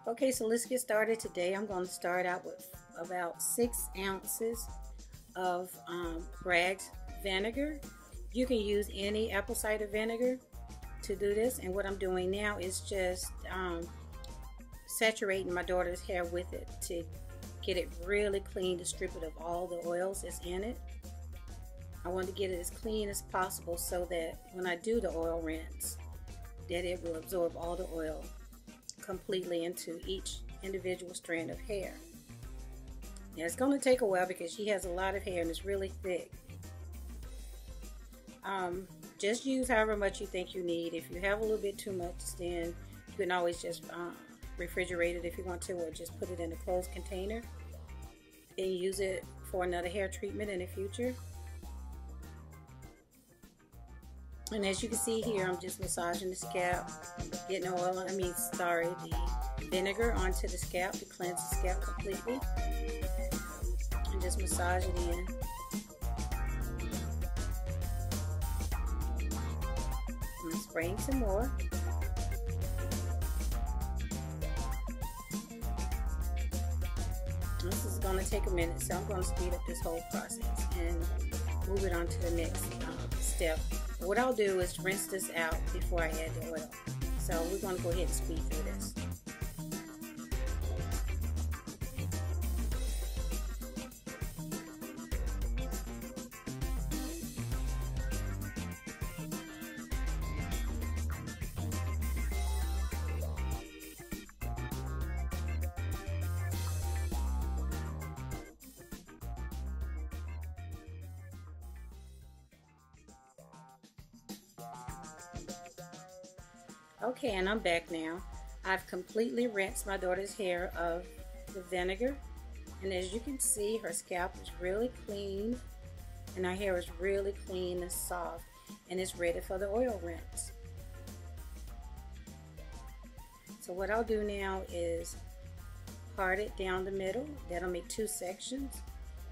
Okay, so let's get started. Today I'm going to start out with about 6 ounces of Bragg's vinegar. You can use any apple cider vinegar to do this, and what I'm doing now is just saturating my daughter's hair with it to get it really clean, to strip it of all the oils that's in it. I want to get it as clean as possible so that when I do the oil rinse, that it will absorb all the oil completely into each individual strand of hair. Now it's going to take a while because she has a lot of hair and it's really thick. Just use however much you think you need. If you have a little bit too much, then you can always just refrigerate it if you want to, or just put it in a closed container and use it for another hair treatment in the future. And as you can see here, I'm just massaging the scalp, getting the vinegar onto the scalp to cleanse the scalp completely. And just massage it in. I'm spraying some more. This is going to take a minute, so I'm going to speed up this whole process and move it on to the next step. What I'll do is rinse this out before I add the oil. So we're going to go ahead and speed through this. Okay, and I'm back now. I've completely rinsed my daughter's hair of the vinegar, and as you can see, her scalp is really clean and her hair is really clean and soft, and it's ready for the oil rinse. So what I'll do now is part it down the middle. That'll make 2 sections,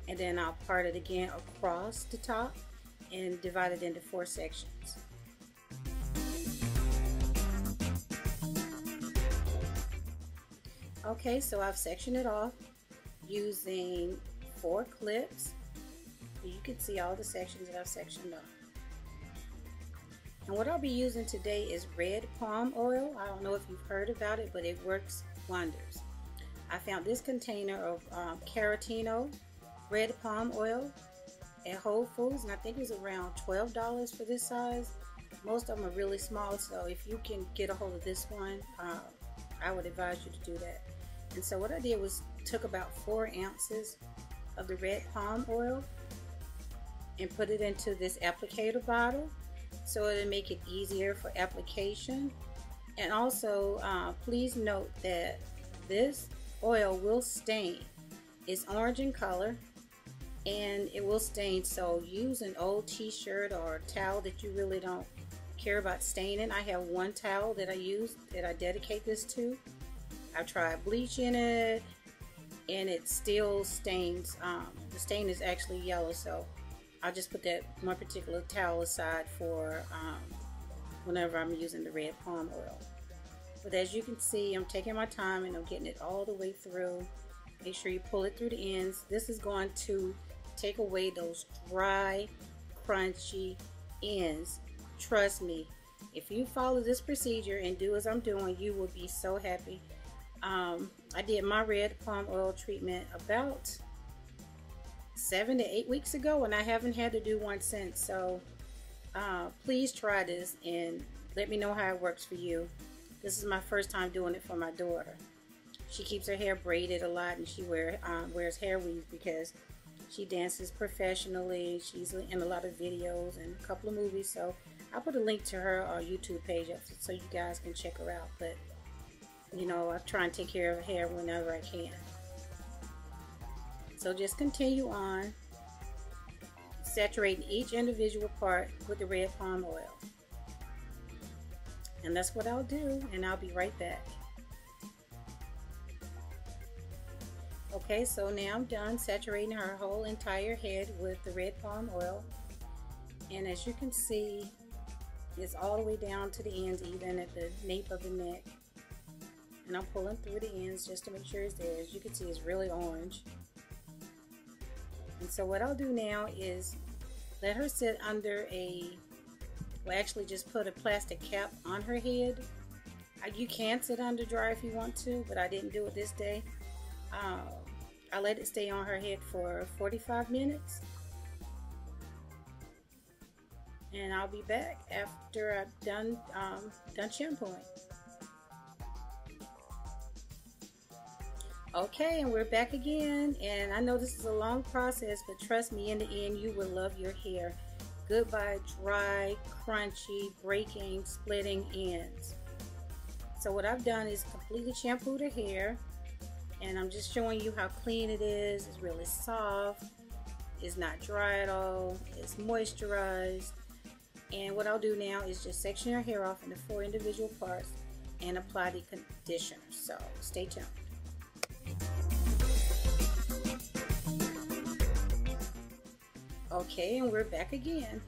and then I'll part it again across the top and divide it into 4 sections. Okay, so I've sectioned it off using 4 clips. You can see all the sections that I've sectioned off. And what I'll be using today is red palm oil. I don't know if you've heard about it, but it works wonders. I found this container of Caratino red palm oil at Whole Foods, and I think it was around $12 for this size. Most of them are really small, so if you can get a hold of this one, I would advise you to do that. And so what I did was took about 4 ounces of the red palm oil and put it into this applicator bottle so it'll make it easier for application. And also please note that this oil will stain. It's orange in color and it will stain, so use an old t-shirt or a towel that you really don't care about staining. I have one towel that I use that I dedicate this to. I've tried bleaching it and it still stains. The stain is actually yellow, so I'll just put that one particular towel aside for whenever I'm using the red palm oil. But as you can see, I'm taking my time and I'm getting it all the way through. Make sure you pull it through the ends. This is going to take away those dry, crunchy ends. Trust me, if you follow this procedure and do as I'm doing, you will be so happy. I did my red palm oil treatment about 7 to 8 weeks ago, and I haven't had to do one since. So please try this and let me know how it works for you. This is my first time doing it for my daughter. She keeps her hair braided a lot, and she wears hair weaves because she dances professionally. She's in a lot of videos and a couple of movies, so I'll put a link to her YouTube page up so you guys can check her out. But you know, I try and take care of her hair whenever I can. So just continue on saturating each individual part with the red palm oil. And that's what I'll do, and I'll be right back. Okay, so now I'm done saturating her whole entire head with the red palm oil. And as you can see, it's all the way down to the ends, even at the nape of the neck. and I'm pulling through the ends just to make sure it's there. As you can see, it's really orange. And so what I'll do now is let her sit under well, actually just put a plastic cap on her head. You can sit under dry if you want to, but I didn't do it this day. I let it stay on her head for 45 minutes. And I'll be back after I've done shampooing. Okay, and we're back again. And I know this is a long process, but trust me, in the end, you will love your hair. Goodbye dry, crunchy, breaking, splitting ends. So what I've done is completely shampooed her hair. And I'm just showing you how clean it is. It's really soft. It's not dry at all. It's moisturized. And what I'll do now is just section her hair off into 4 individual parts and apply the conditioner. So stay tuned. Okay, and we're back again.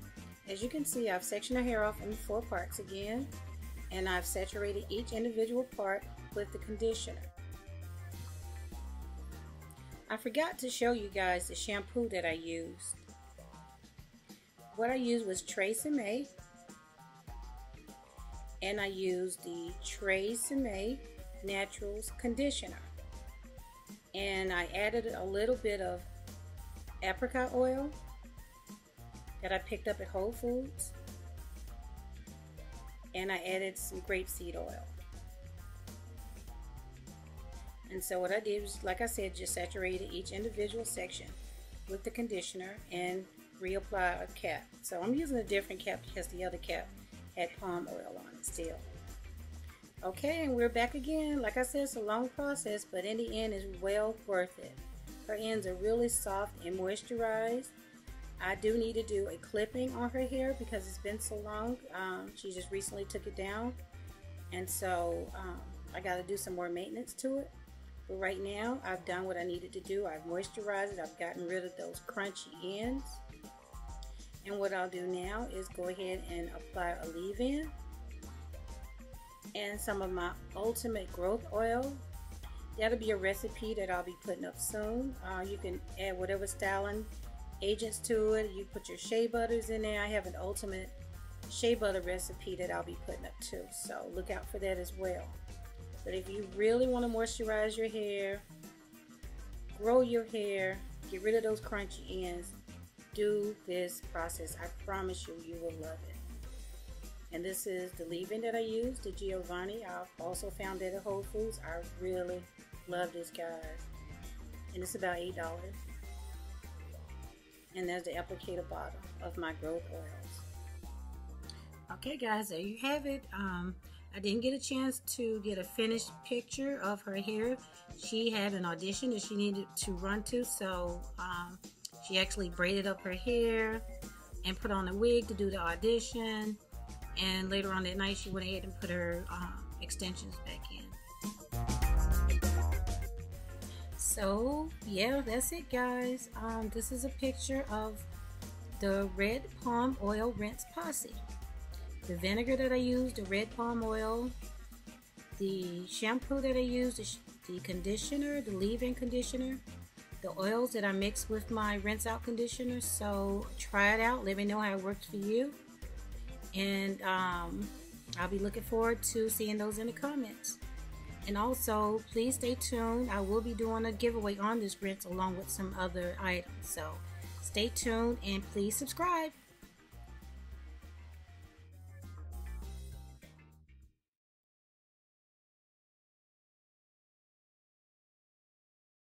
As you can see, I've sectioned her hair off into 4 parts again, and I've saturated each individual part with the conditioner. I forgot to show you guys the shampoo that I used. What I used was Shea, and I used the Shea Naturals conditioner, and I added a little bit of apricot oil that I picked up at Whole Foods, and I added some grapeseed oil. And so what I did was, like I said, just saturated each individual section with the conditioner and reapply a cap. So I'm using a different cap because the other cap had palm oil on it still. Okay, and we're back again. Like I said, it's a long process, but in the end, it's well worth it. Her ends are really soft and moisturized. I do need to do a clipping on her hair because it's been so long. She just recently took it down, and so I got to do some more maintenance to it. But right now, I've done what I needed to do. I've moisturized it. I've gotten rid of those crunchy ends. And what I'll do now is go ahead and apply a leave-in and some of my Ultimate Growth Oil. That'll be a recipe that I'll be putting up soon. You can add whatever styling agents to it. You put your shea butters in there. I have an Ultimate shea butter recipe that I'll be putting up too, so look out for that as well. But if you really want to moisturize your hair, grow your hair, get rid of those crunchy ends, do this process. I promise you, you will love it. And this is the leave-in that I use, the Giovanni. I also found that at Whole Foods. I really love this, guys. And it's about $8. And there's the applicator bottle of my growth oils. Okay, guys, there you have it. I didn't get a chance to get a finished picture of her hair. She had an audition that she needed to run to, so she actually braided up her hair and put on a wig to do the audition. And later on that night, she went ahead and put her extensions back in. So yeah, that's it, guys. This is a picture of the red palm oil rinse posse. The vinegar that I used, the red palm oil, the shampoo that I used, the conditioner, the leave-in conditioner, the oils that I mixed with my rinse out conditioner. So try it out, let me know how it works for you, and I'll be looking forward to seeing those in the comments. And also, please stay tuned. I will be doing a giveaway on this rinse along with some other items, so stay tuned and please subscribe.